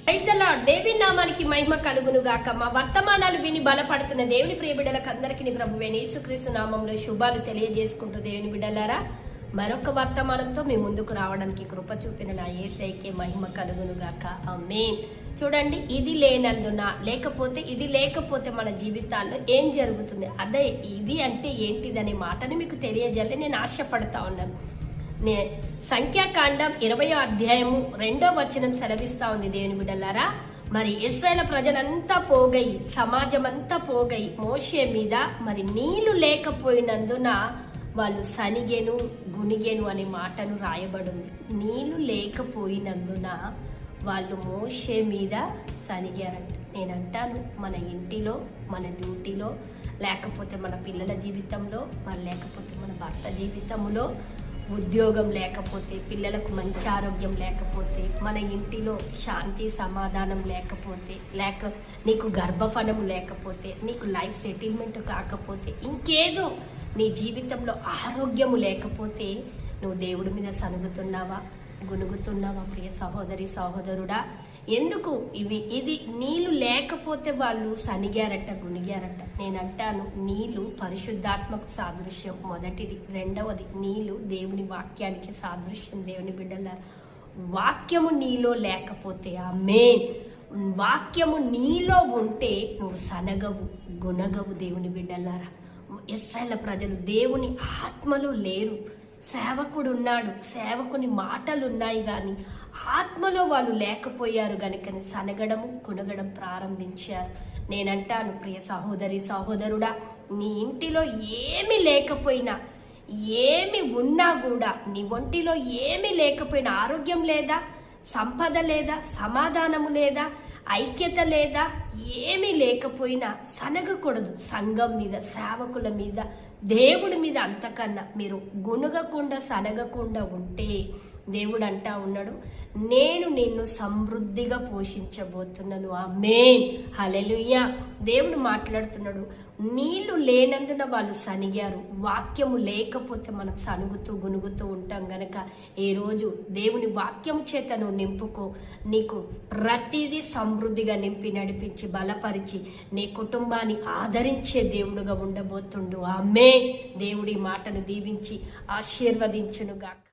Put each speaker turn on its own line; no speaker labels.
Praise the lord. దేవుని నామానికి మహిమ కలుగును గాక. మా వర్తమానాలు విని బలపడుతున్న దేవుని ప్రియ బిడ్డలకు అందరికీ ప్రభువైన యేసుక్రీస్తు నామంలో శుభాలు తెలియజేసుకుంటూ దేవుని బిడ్డలారా, మరొక వర్తమానంతో మీ ముందుకు రావడానికి కృప చూపిన నా యేసయ్యకే మహిమ కలుగును గాక. ఆమేన్. చూడండి, ఇది లేకపోతే మన జీవితాల్లో ఏం జరుగుతుంది, అదే ఇది అంటే ఏంటిదనే మాటని మీకు తెలియజేయాలని నేను ఆశపడతా ఉన్నాను. సంఖ్యాకాండం 20వ అధ్యాయము 2వ వచనం సెలవిస్తా ఉంది దేవుని బిడ్డలారా. మరి ఇశ్రాయేలు ప్రజలంతా పోగయి, సమాజం అంతా పోగయి మోషే మీద మరి నీళ్లు లేకపోయినందున వాళ్ళు సనిగెను గునిగెను అనే మాటను రాయబడింది. నీళ్లు లేకపోయినందున వాళ్ళు మోషే మీద సనిగారంట. నేనంటాను, మన ఇంటిలో, మన డ్యూటీలో, లేకపోతే మన పిల్లల జీవితంలో, మరి లేకపోతే మన భర్త జీవితంలో, ఉద్యోగం లేకపోతే, పిల్లలకు మంచి ఆరోగ్యం లేకపోతే, మన ఇంటిలో శాంతి సమాధానం లేకపోతే, నీకు గర్భఫలం లేకపోతే, నీకు లైఫ్ సెటిల్మెంట్ కాకపోతే, ఇంకేదో నీ జీవితంలో ఆరోగ్యము లేకపోతే నువ్వు దేవుడి మీద సనుగుతున్నావా, గునుగుతున్నావా? ప్రియ సహోదరి సహోదరుడా, ఎందుకు ఇది నీళ్లు లేకపోతే వాళ్ళు సనిగారట, గునిగారట. నేనంటాను, నీళ్లు పరిశుద్ధాత్మకు సాదృశ్యం, మొదటిది. రెండవది, నీళ్లు దేవుని వాక్యానికి సాదృశ్యం. దేవుని బిడ్డల వాక్యము నీలో లేకపోతే, ఆమేన్, వాక్యము నీలో ఉంటే నువ్వు సనగవు, గుణగవు. దేవుని బిడ్డలారా, ఇశ్రాయేలు ప్రజలు దేవుని ఆత్మలో లేరు. సేవకుడు ఉన్నాడు, సేవకుని మాటలు ఉన్నాయి, కానీ ఆత్మలో వాళ్ళు లేకపోయారు. గనుకని సనగడము గుణగడం ప్రారంభించారు. నేనంటాను, ప్రియ సహోదరి సహోదరుడా, నీ ఇంటిలో ఏమి లేకపోయినా, ఏమి ఉన్నా కూడా, నీ ఒంటిలో ఏమి లేకపోయినా, ఆరోగ్యం లేదా, సంపద లేదా, సమాధానము లేదా, ఐక్యత లేదా, ఏమీ లేకపోయినా సనగకూడదు. సంఘం మీద, సేవకుల మీద, దేవుడి మీద అంతకన్నా మీరు గుణగకుండా సనగకుండా ఉంటే దేవుడు అంటా ఉన్నాడు, నేను నిన్ను సమృద్ధిగా పోషించబోతున్నాను. ఆమేన్, హల్లెలూయా. దేవుడు మాట్లాడుతున్నాడు. నీళ్లు లేనందున వాళ్ళు సనిగారు. వాక్యము లేకపోతే మనం సనుగుతూ గునుగుతూ ఉంటాం. గనక ఈ రోజు దేవుని వాక్యము చేత నువ్వు నింపుకో. నీకు ప్రతిదీ సమృద్ధిగా నింపి నడిపించి బలపరిచి నీ కుటుంబాన్ని ఆదరించే దేవుడుగా ఉండబోతుండు. ఆమేన్. దేవుడి మాటను దీవించి ఆశీర్వదించునుగా.